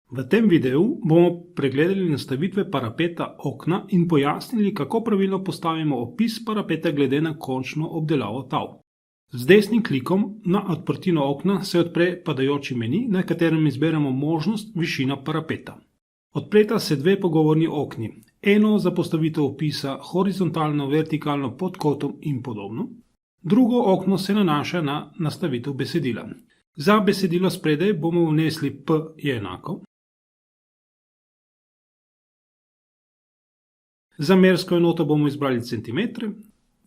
V tem videu bomo pregledali nastavitve parapeta okna in pojasnili, kako pravilno postavimo opis parapeta glede na končno obdelavo tal. Z desnim klikom na odprtino okna se odpre padajoči meni, na katerem izberemo možnost višina parapeta. Odpreta se dve pogovorni okni, eno za postavitev opisa horizontalno, vertikalno, pod kotom in podobno. Drugo okno se nanaša na nastavitev besedila. Za besedilo spredaj bomo vnesli P je enako. Za mersko enoto bomo izbrali centimetre,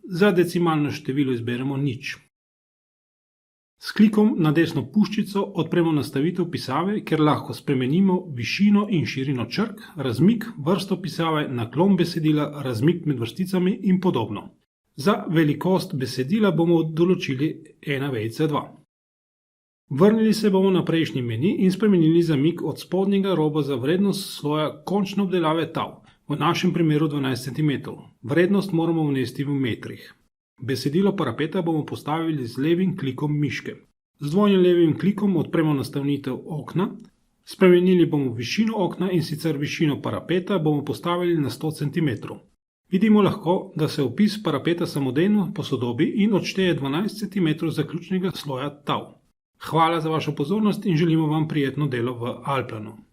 za decimalno število izberemo nič. S klikom na desno puščico odpremo nastavitev pisave, kjer lahko spremenimo višino in širino črk, razmik, vrsto pisave, naklon besedila, razmik med vrsticami in podobno. Za velikost besedila bomo določili 1:2. Vrnili se bomo na prejšnji meni in spremenili zamik od spodnjega roba za vrednost sloja končne obdelave tal, v našem primeru 12 cm. Vrednost moramo vnesti v metrih. Besedilo parapeta bomo postavili z levim klikom miške. Z dvojnim levim klikom odpremo nastavitev okna, spremenili bomo višino okna in sicer višino parapeta bomo postavili na 100 cm. Vidimo lahko, da se opis parapeta samodejno posodobi in odšteje 12 cm zaključnega sloja tal. Hvala za vašo pozornost in želimo vam prijetno delo v Alplanu.